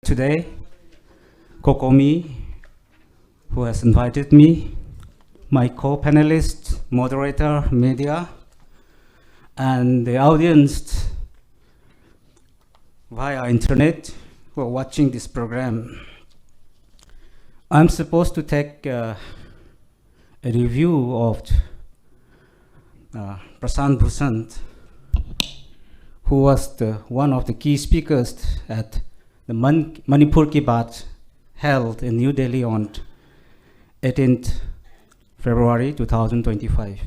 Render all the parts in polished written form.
today, Kokomi, who has invited me, my co-panelist, moderator, media, and the audience via internet who are watching this program. I'm supposed to take a review of Prashant Bhushan, who was one of the key speakers at the Manipur Ki Baat held in New Delhi on 18th February 2025.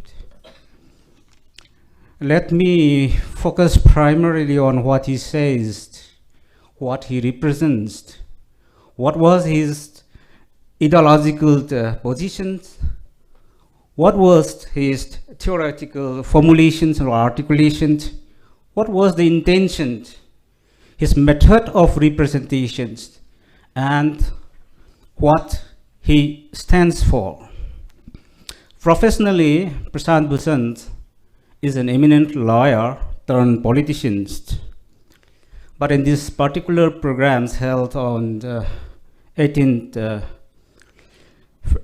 Let me focus primarily on what he says, what he represents, what was his ideological positions, what was his theoretical formulations or articulations, what was the intention, his method of representations, and what he stands for. Professionally, Prashant Bhushan is an eminent lawyer turned politician. But in this particular programs held on 18th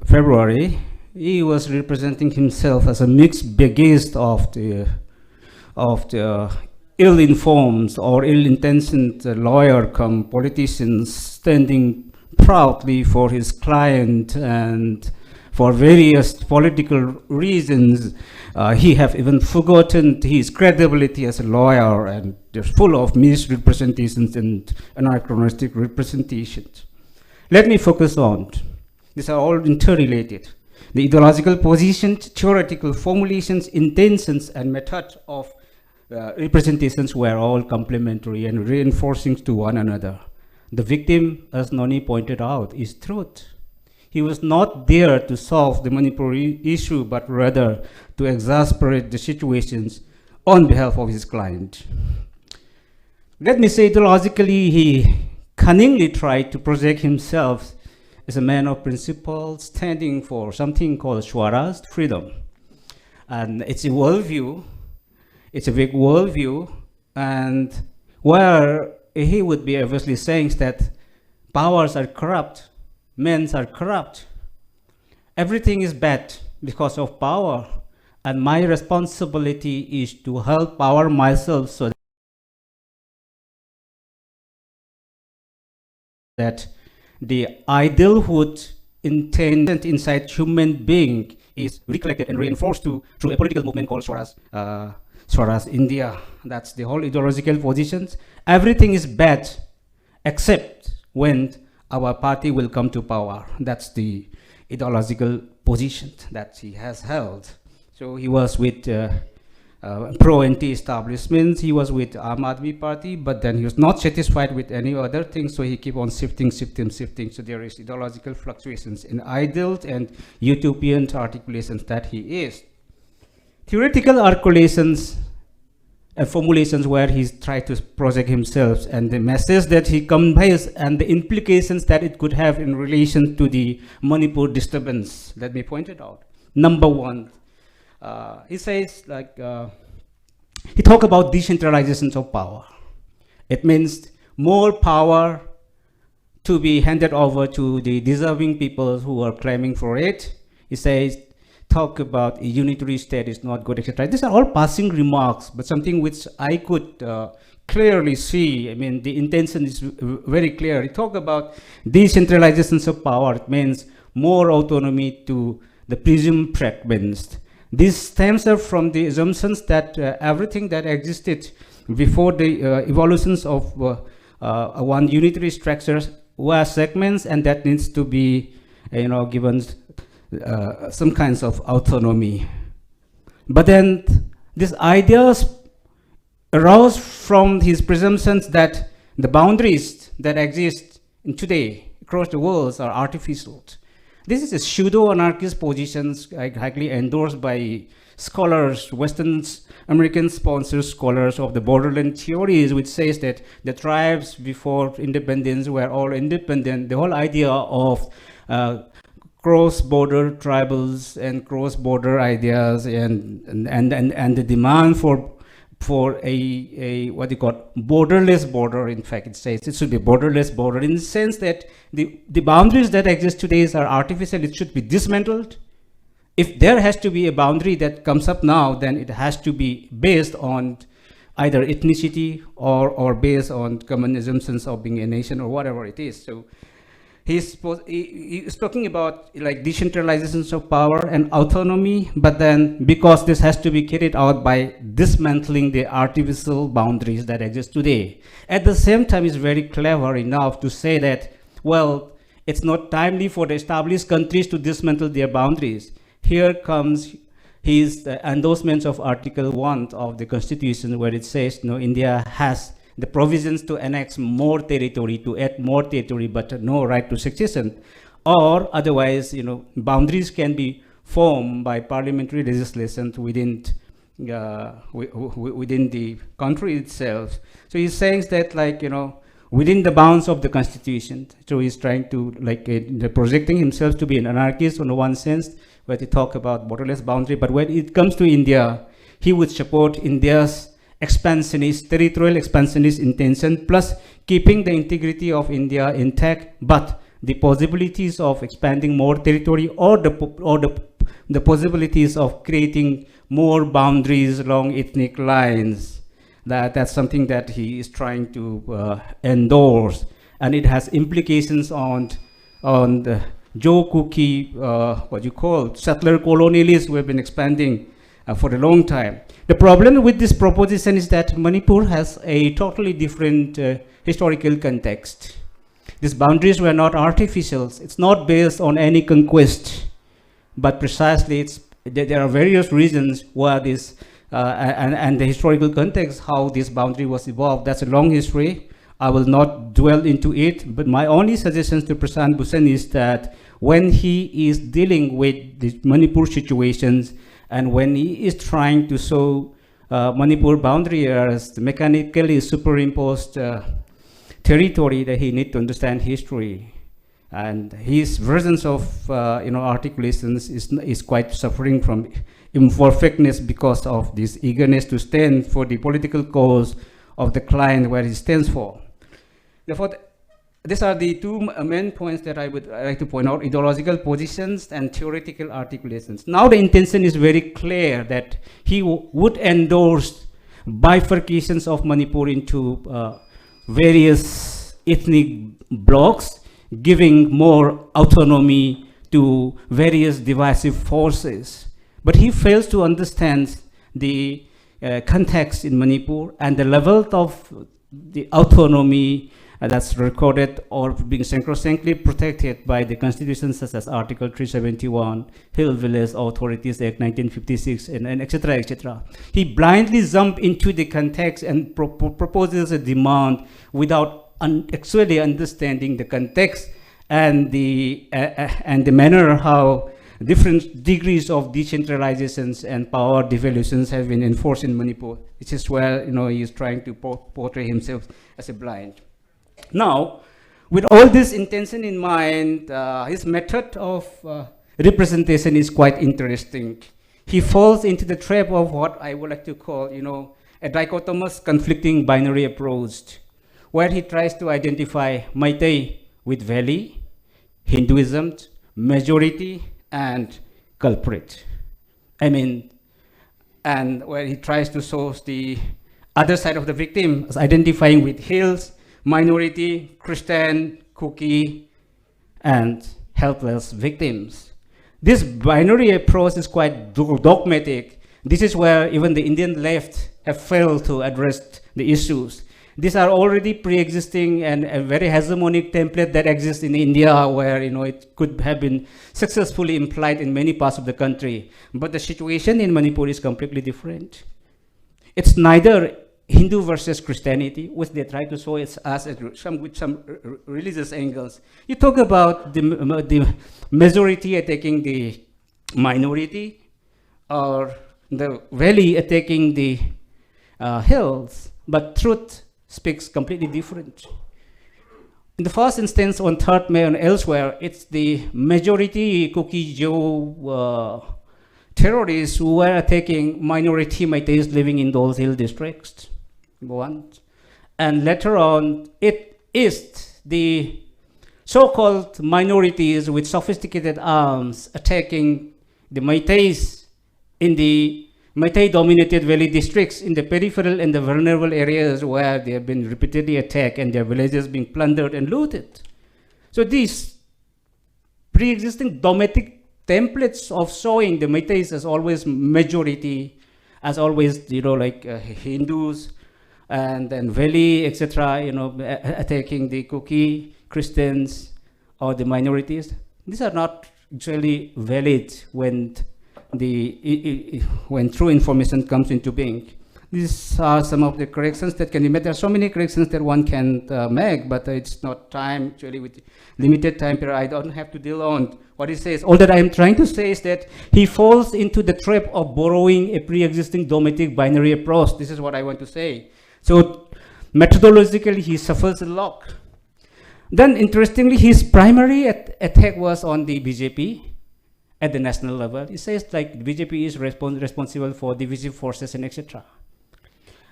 February, he was representing himself as a mixed baggage of the ill-informed or ill-intentioned lawyer come politicians standing proudly for his client, and for various political reasons, he have even forgotten his credibility as a lawyer, and they're full of misrepresentations and anachronistic representations. Let me focus on, these are all interrelated. The ideological positions, theoretical formulations, intentions, and method of representations were all complementary and reinforcing to one another. The victim, as Noni pointed out, is truth. He was not there to solve the Manipuri issue, but rather to exasperate the situations on behalf of his client. Let me say, ideologically, he cunningly tried to project himself as a man of principle, standing for something called Swaraj, freedom. And it's a worldview, it's a big worldview, and where he would be obviously saying that powers are corrupt, men are corrupt, everything is bad because of power, and my responsibility is to help power myself so that the idealhood intended inside human being is recollected and reinforced through a political movement called Swaraj India. That's the whole ideological positions. Everything is bad except when our party will come to power. That's the ideological position that he has held. So he was with pro-anti-establishment, he was with Aam Aadmi Party, but then he was not satisfied with any other thing, so he keep on shifting. So there is ideological fluctuations in ideal and utopian articulations that he is. Theoretical articulations and formulations where he tried to project himself and the message that he conveys and the implications that it could have in relation to the Manipur disturbance. Let me point it out. Number one, he says he talk about decentralization of power. It means more power to be handed over to the deserving people who are claiming for it. He says, talk about a unitary state is not good, etc. These are all passing remarks, but something which I could clearly see. I mean, the intention is very clear. He talk about decentralization of power. It means more autonomy to the presumed fragments. This stems from the assumptions that everything that existed before the evolutions of one unitary structures were segments, and that needs to be, given some kinds of autonomy. But then these ideas arose from his presumptions that the boundaries that exist in today across the world are artificial. This is a pseudo-anarchist position highly endorsed by scholars, Western American sponsored scholars of the borderland theories, which says that the tribes before independence were all independent. The whole idea of cross-border tribals and cross-border ideas and the demand for for a what you call borderless border. In fact, it says it should be borderless border in the sense that the boundaries that exist today are artificial. It should be dismantled. If there has to be a boundary that comes up now, then it has to be based on either ethnicity or based on common assumptions of being a nation or whatever it is. So he's talking about like decentralizations of power and autonomy, but then because this has to be carried out by dismantling the artificial boundaries that exist today. At the same time, he's very clever enough to say that, well, it's not timely for the established countries to dismantle their boundaries. Here comes his endorsements of Article 1 of the Constitution, where it says, India has the provisions to annex more territory, to add more territory, but no right to succession. Or otherwise, boundaries can be formed by parliamentary legislation within the country itself. So he's saying that, within the bounds of the Constitution. So he's trying to, projecting himself to be an anarchist in one sense, where he talk about borderless boundary. But when it comes to India, he would support India's expansionist, territorial expansionist intention, plus keeping the integrity of India intact, but the possibilities of expanding more territory or the possibilities of creating more boundaries along ethnic lines. That's something that he is trying to endorse, and it has implications on the Joe Cookie, settler colonialists who have been expanding for a long time. The problem with this proposition is that Manipur has a totally different historical context. These boundaries were not artificial. It's not based on any conquest, but precisely there are various reasons why this and the historical context, how this boundary was evolved. That's a long history. I will not dwell into it, but my only suggestion to Prashant Bhushan is that when he is dealing with the Manipur situations, and when he is trying to show Manipur boundary as the mechanically superimposed territory, that he needs to understand history. And his versions of articulations is quite suffering from imperfectness because of this eagerness to stand for the political cause of the client where he stands for. Therefore, these are the two main points that I would like to point out: ideological positions and theoretical articulations. Now the intention is very clear that he would endorse bifurcations of Manipur into various ethnic blocks, giving more autonomy to various divisive forces. But he fails to understand the context in Manipur and the level of the autonomy that's recorded or being sacrosanctly protected by the constitution, such as Article 371, Hill Village Authorities Act 1956, and etc., etc. He blindly jumps into the context and proposes a demand without actually understanding the context and the manner how different degrees of decentralizations and power devolutions have been enforced in Manipur, which is where he is trying to portray himself as a blind. Now, with all this intention in mind, his method of representation is quite interesting. He falls into the trap of what I would like to call, a dichotomous conflicting binary approach, where he tries to identify Meitei with Valley, Hinduism, majority, and culprit. And where he tries to show the other side of the victim as identifying with hills, minority, Christian, cookie, and helpless victims. This binary approach is quite dogmatic. This is where even the Indian left have failed to address the issues. These are already pre-existing and a very hegemonic template that exists in India, where it could have been successfully implied in many parts of the country. But the situation in Manipur is completely different. It's neither Hindu versus Christianity, which they try to show it as with some religious angles. You talk about the majority attacking the minority, or the valley attacking the hills, but truth speaks completely different. In the first instance, on 3rd May and elsewhere, it's the majority Cookie Joe terrorists who were attacking minority Meiteis living in those hill districts. Number one. And later on, it is the so-called minorities with sophisticated arms attacking the Meiteis in the Meitei-dominated valley districts in the peripheral and the vulnerable areas where they have been repeatedly attacked and their villages being plundered and looted. So these pre-existing domestic templates of showing the Meiteis as always majority, as always, like Hindus and then valley, etc., attacking the Kuki, Christians, or the minorities. These are not actually valid when when true information comes into being. These are some of the corrections that can be made. There are so many corrections that one can make, but it's not time, actually, with limited time period. I don't have to deal on what he says. All that I am trying to say is that he falls into the trap of borrowing a pre-existing domestic binary approach. This is what I want to say. So methodologically, he suffers a lot. Then, interestingly, his primary attack was on the BJP at the national level. He says like BJP is responsible for divisive forces and etc.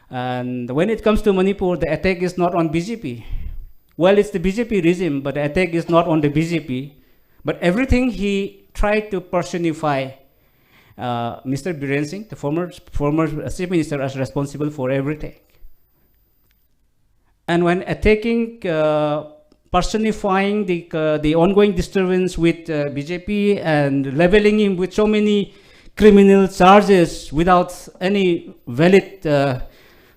And when it comes to Manipur, the attack is not on BJP. Well, it's the BJP regime, but the attack is not on the BJP. But everything he tried to personify Mr. Biren Singh, the former chief minister, as responsible for everything. And when attacking, personifying the ongoing disturbance with BJP and leveling him with so many criminal charges without any valid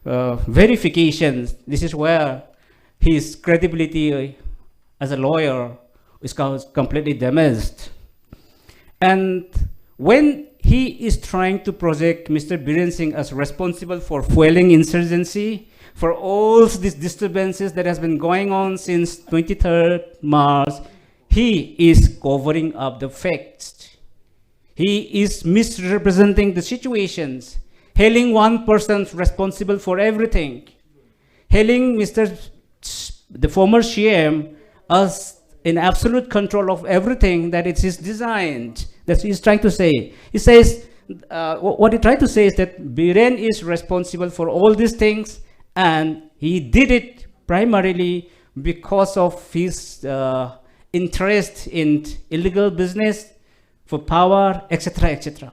verifications, this is where his credibility as a lawyer is completely damaged. And when he is trying to project Mr. Biren Singh as responsible for fueling insurgency, for all these disturbances that has been going on since 23rd March, he is covering up the facts. He is misrepresenting the situations, hailing one person responsible for everything, hailing the former CM as in absolute control of everything, that it is designed. That's what he's trying to say. He says, what he tried to say is that Biren is responsible for all these things, and he did it primarily because of his interest in illegal business, for power, etc., etc.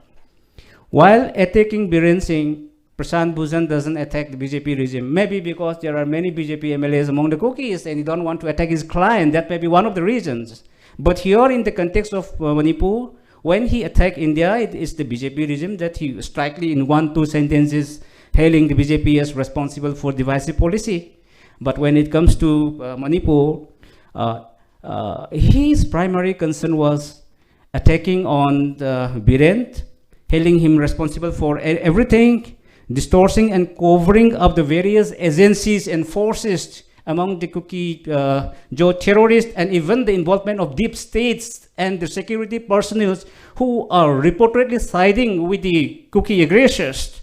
While attacking Biren Singh, Prashant Bhushan doesn't attack the BJP regime. Maybe because there are many BJP MLAs among the cookies and he don't want to attack his client. That may be one of the reasons. But here in the context of Manipur, when he attacked India, it is the BJP regime that he strikingly in 1-2 sentences hailing the BJP as responsible for divisive policy. But when it comes to Manipur, his primary concern was attacking on Biren, hailing him responsible for everything, distorting and covering up the various agencies and forces among the Kuki terrorists, and even the involvement of deep states and the security personnel who are reportedly siding with the Kuki aggressors.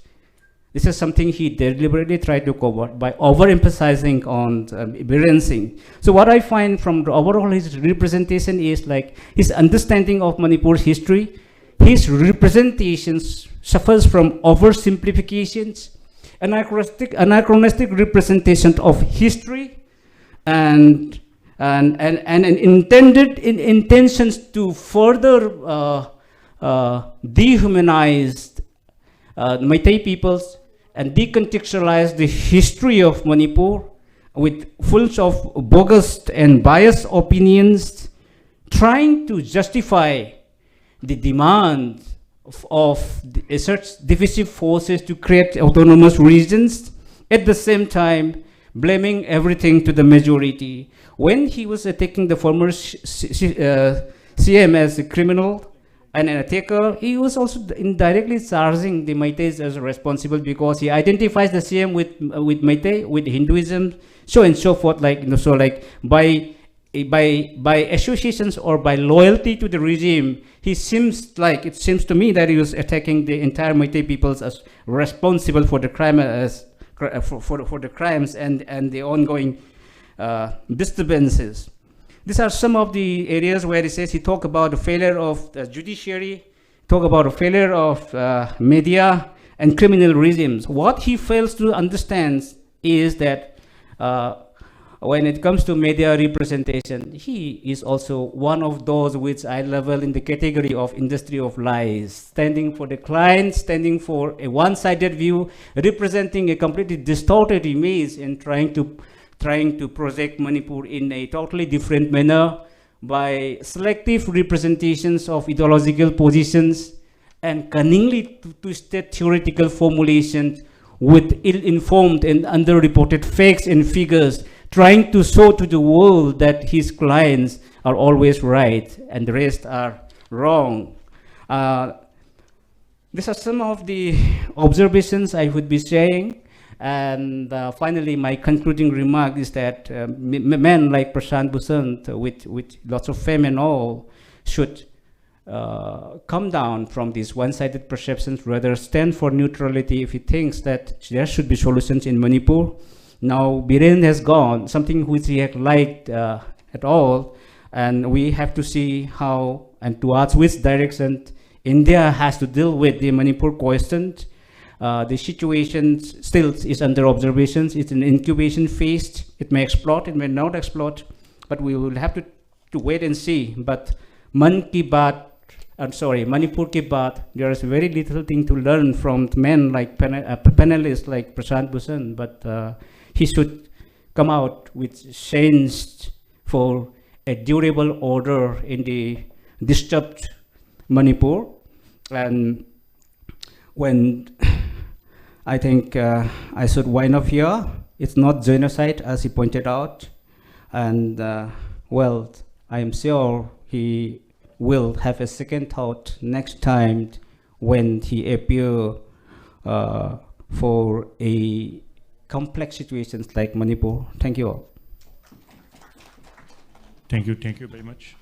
This is something he deliberately tried to cover by overemphasizing on Biren Singh. So what I find from the overall his representation is like his understanding of Manipur's history. His representations suffers from oversimplifications, anachronistic representation of history, and intended intentions to further dehumanize Meitei peoples and decontextualize the history of Manipur with full of bogus and biased opinions, trying to justify the demand of such divisive forces to create autonomous regions, at the same time blaming everything to the majority. When he was attacking the former CM as a criminal and an attacker, he was also indirectly charging the Meiteis as responsible, because he identifies the CM with Meitei, with Hinduism, so and so forth. Like so, like by associations or by loyalty to the regime, it seems to me that he was attacking the entire Meitei peoples as responsible for the crime, for the crimes and the ongoing disturbances. These are some of the areas where he says he talked about the failure of the judiciary talk about a failure of media and criminal regimes. What he fails to understand is that when it comes to media representation, he is also one of those which I level in the category of industry of lies, standing for the client, standing for a one-sided view, representing a completely distorted image, and trying to project Manipur in a totally different manner by selective representations of ideological positions and cunningly twisted theoretical formulations with ill-informed and underreported facts and figures, trying to show to the world that his clients are always right and the rest are wrong. These are some of the observations I would be saying. And finally, my concluding remark is that men like Prashant Bhushan, with lots of fame and all, should come down from these one-sided perceptions, rather stand for neutrality if he thinks that there should be solutions in Manipur. Now, Biren has gone, something which he had liked at all, and we have to see how and towards which direction India has to deal with the Manipur question. The situation still is under observations. It's an incubation phase. It may explode, it may not explode, but we will have to wait and see. But Manipur ki baat, there is very little thing to learn from men like panelists like Prashant Bhushan, but he should come out with change for a durable order in the disturbed Manipur. And when I think I should wind up here, it's not genocide as he pointed out, and well, I am sure he will have a second thought next time when he appear for a complex situations like Manipur. Thank you all. Thank you very much.